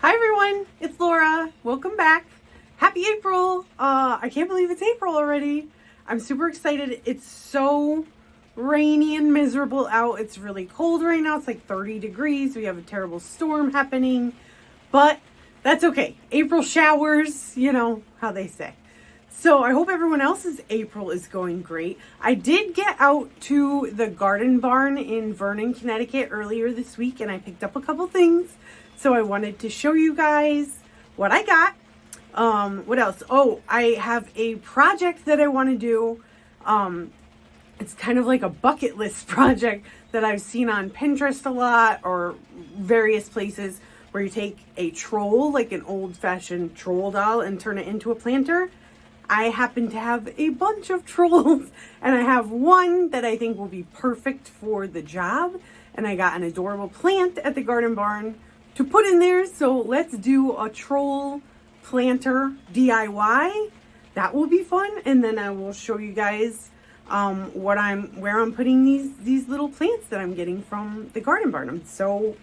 Hi everyone, it's Laura. Welcome back. Happy April. I can't believe it's April already. I'm super excited. It's so rainy and miserable out. It's really cold right now. It's like 30 degrees. We have a terrible storm happening, but that's okay. April showers, you know how they say. So I hope everyone else's April is going great. I did get out to the garden barn in Vernon, Connecticut earlier this week, and I picked up a couple things. So I wanted to show you guys what I got. What else? Oh, I have a project that I want to do. It's kind of like a bucket list project that I've seen on Pinterest a lot or various places where you take a troll, like an old-fashioned troll doll, and turn it into a planter. I happen to have a bunch of trolls, and I have one that I think will be perfect for the job. And I got an adorable plant at the garden barn to put in there. So let's do a troll planter DIY. That will be fun. And then I will show you guys where I'm putting these little plants that I'm getting from the garden barn. I'm so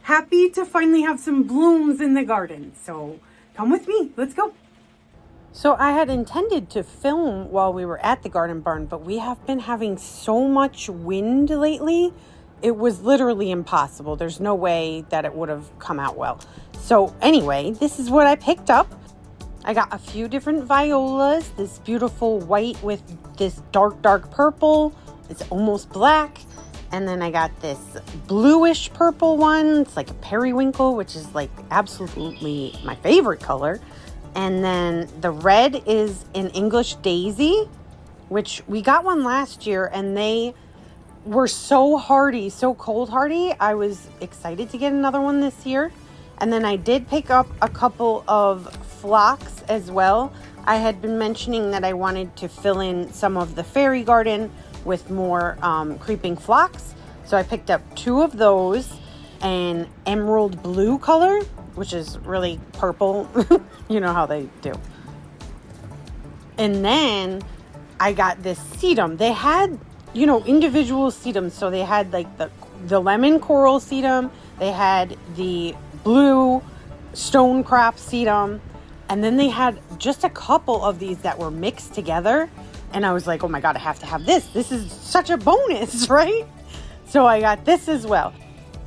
happy to finally have some blooms in the garden. So come with me. Let's go. So I had intended to film while we were at the garden barn, but we have been having so much wind lately. It was literally impossible. There's no way that it would have come out well. So anyway, this is what I picked up. I got a few different violas. This beautiful white with this dark purple. It's almost black. And then I got this bluish purple one. It's like a periwinkle, which is like absolutely my favorite color. And then the red is an English daisy, which we got one last year, and they were so hardy, so cold hardy. I was excited to get another one this year. And then I did pick up a couple of phlox as well. I had been mentioning that I wanted to fill in some of the fairy garden with more creeping phlox. So I picked up two of those, an emerald blue color, which is really purple. You know how they do. And then I got this sedum. They had, you know, individual sedums. So they had like the lemon coral sedum. They had the blue stone crop sedum. And then they had just a couple of these that were mixed together. And I was like, oh my God, I have to have this. This is such a bonus, right? So I got this as well.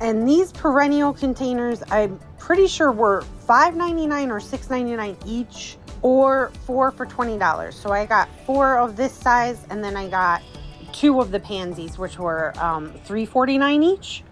And these perennial containers, I'm pretty sure were $5.99 or $6.99 each, or 4 for $20. So I got 4 of this size, and then I got 2 of the pansies, which were $3.49 each.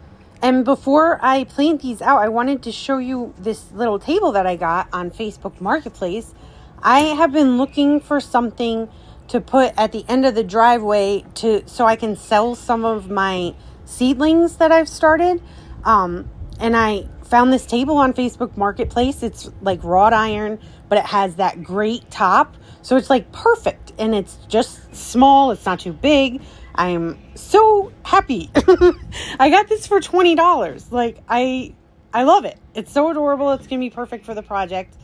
And before I plant these out, I wanted to show you this little table that I got on Facebook Marketplace. I have been looking for something to put at the end of the driveway so I can sell some of my seedlings that I've started. And I found this table on Facebook Marketplace. It's like wrought iron, but it has that great top. So it's like perfect, and it's just small. It's not too big. I'm so happy. I got this for $20. Like I love it. It's so adorable. It's going to be perfect for the project.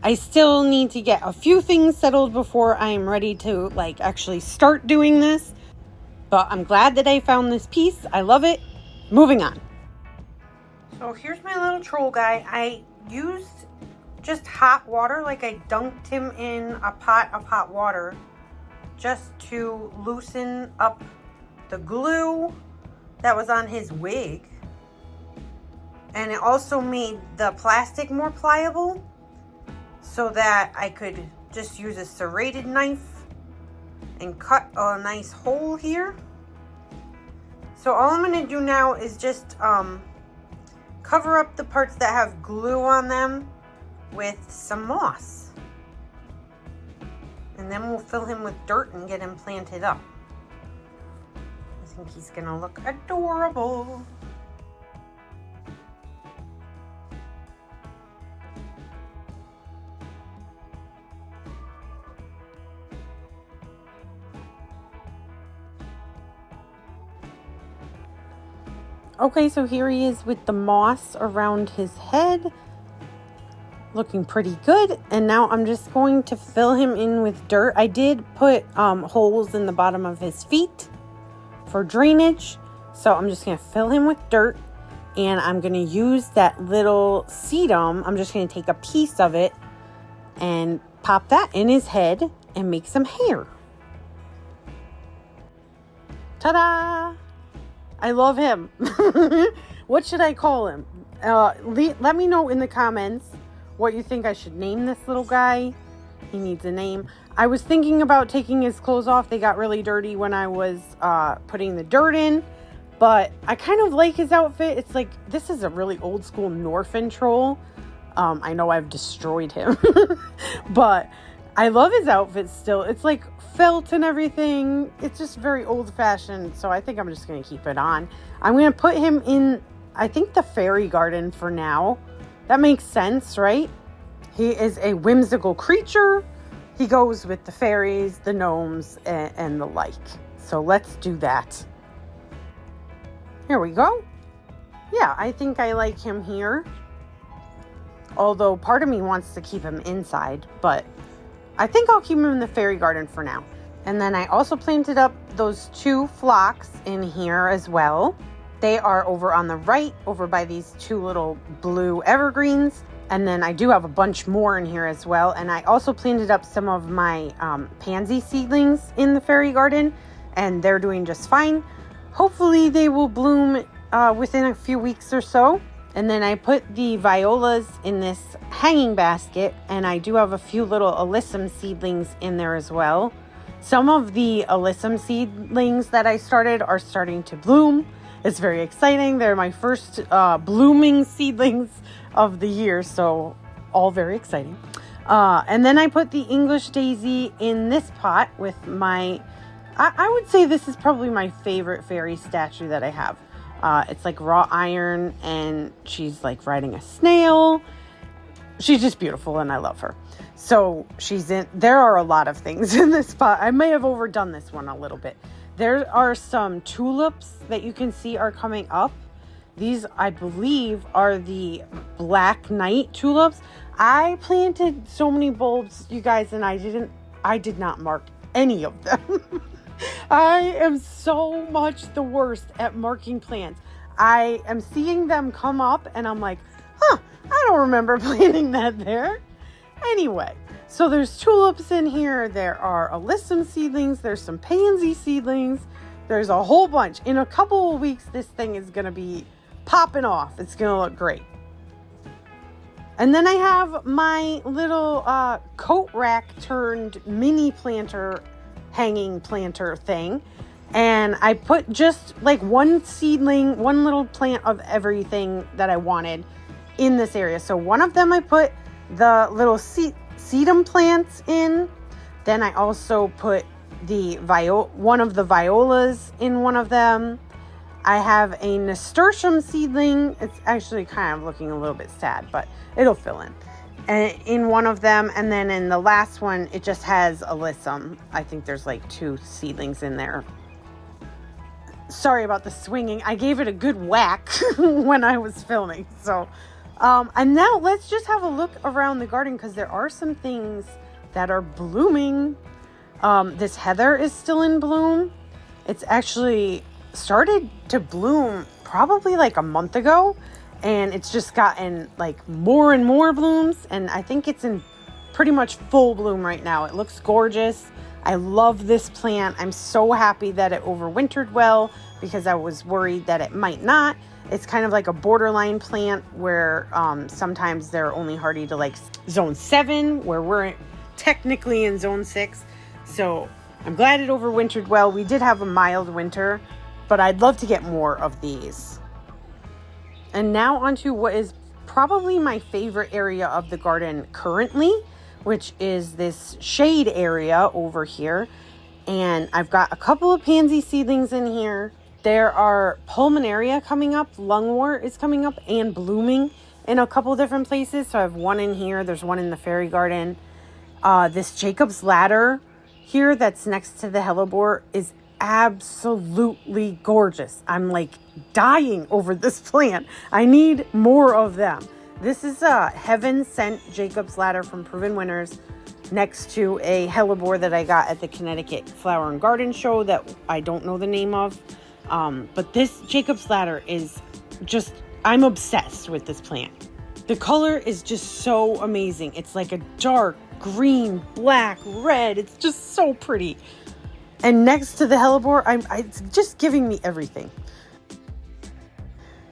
I still need to get a few things settled before I am ready to like actually start doing this. But I'm glad that I found this piece. I love it. Moving on. So here's my little troll guy. I used just hot water, like I dunked him in a pot of hot water just to loosen up the glue that was on his wig. And it also made the plastic more pliable so that I could just use a serrated knife and cut a nice hole here. So all I'm going to do now is just cover up the parts that have glue on them with some moss. And then we'll fill him with dirt and get him planted up. I think he's going to look adorable. Okay, so here he is with the moss around his head. Looking pretty good. And now I'm just going to fill him in with dirt. I did put holes in the bottom of his feet for drainage. So I'm just going to fill him with dirt. And I'm going to use that little sedum. I'm just going to take a piece of it and pop that in his head and make some hair. Ta-da! I love him. What should I call him? Let me know in the comments what you think I should name this little guy. He needs a name. I was thinking about taking his clothes off. They got really dirty when I was putting the dirt in. But I kind of like his outfit. It's like, this is a really old school Norfin troll. I know I've destroyed him. But I love his outfit still. It's like felt and everything. It's just very old fashioned. So I think I'm just going to keep it on. I'm going to put him in, I think, the fairy garden for now. That makes sense, right? He is a whimsical creature. He goes with the fairies, the gnomes, and the like. So let's do that. Here we go. Yeah, I think I like him here. Although part of me wants to keep him inside, but I think I'll keep him in the fairy garden for now. And then I also planted up those 2 phlox in here as well. They are over on the right, over by these 2 little blue evergreens. And then I do have a bunch more in here as well. And I also planted up some of my pansy seedlings in the fairy garden, and they're doing just fine. Hopefully they will bloom within a few weeks or so. And then I put the violas in this hanging basket, and I do have a few little alyssum seedlings in there as well. Some of the alyssum seedlings that I started are starting to bloom. It's very exciting. They're my first blooming seedlings of the year, so all very exciting. And then I put the English daisy in this pot with my... I would say this is probably my favorite fairy statue that I have. It's like raw iron, and she's like riding a snail. She's just beautiful, and I love her. So there are a lot of things in this pot. I may have overdone this one a little bit. There are some tulips that you can see are coming up. These, I believe, are the Black Knight tulips. I planted so many bulbs, you guys, and I did not mark any of them. I am so much the worst at marking plants. I am seeing them come up and I'm like, I don't remember planting that there. Anyway, so there's tulips in here. There are alyssum seedlings. There's some pansy seedlings. There's a whole bunch. In a couple of weeks, this thing is going to be popping off. It's going to look great. And then I have my little coat rack turned mini planter hanging planter thing, and I put just like one seedling, one little plant of everything that I wanted in this area. So one of them I put the little sedum plants in. Then I also put one of the violas in one of them. I have a nasturtium seedling. It's actually kind of looking a little bit sad, but it'll fill in one of them. And then in the last one, it just has alyssum. I think there's like 2 seedlings in there. Sorry about the swinging. I gave it a good whack when I was filming. So, and now let's just have a look around the garden, because there are some things that are blooming. This heather is still in bloom. It's actually started to bloom probably like a month ago. And it's just gotten like more and more blooms. And I think it's in pretty much full bloom right now. It looks gorgeous. I love this plant. I'm so happy that it overwintered well, because I was worried that it might not. It's kind of like a borderline plant where sometimes they're only hardy to like zone 7, where we're technically in zone 6. So I'm glad it overwintered well. We did have a mild winter, but I'd love to get more of these. And now onto what is probably my favorite area of the garden currently, which is this shade area over here. And I've got a couple of pansy seedlings in here. There are pulmonaria coming up, lungwort is coming up and blooming in a couple different places. So I have one in here. There's one in the fairy garden. This Jacob's ladder here that's next to the hellebore is absolutely gorgeous. I'm like dying over this plant. I need more of them. This is a heaven sent Jacob's ladder from Proven Winners, next to a hellebore that I got at the Connecticut Flower and Garden Show that I don't know the name of. But this Jacob's ladder is just, I'm obsessed with this plant. The color is just so amazing. It's like a dark green, black, red. It's just so pretty. And next to the hellebore, it's just giving me everything.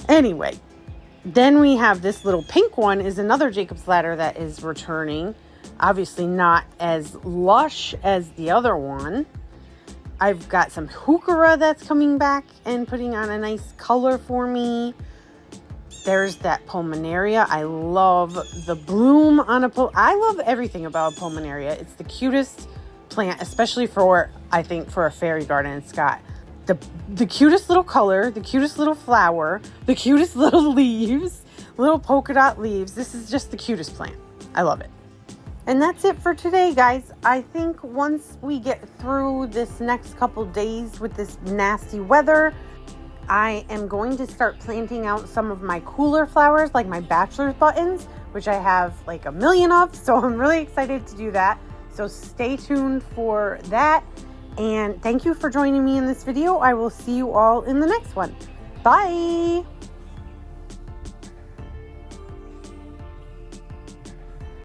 Anyway, then we have this little pink one is another Jacob's Ladder that is returning. Obviously not as lush as the other one. I've got some heuchera that's coming back and putting on a nice color for me. There's that pulmonaria. I love the bloom on I love everything about a pulmonaria. It's the cutest plant, especially for, I think, for a fairy garden. It's got the cutest little color, the cutest little flower, the cutest little leaves, little polka dot leaves. This is just the cutest plant. I love it. And that's it for today, guys. I think once we get through this next couple days with this nasty weather, I am going to start planting out some of my cooler flowers, like my bachelor's buttons, which I have like a million of. So I'm really excited to do that. So stay tuned for that. And thank you for joining me in this video. I will see you all in the next one. Bye.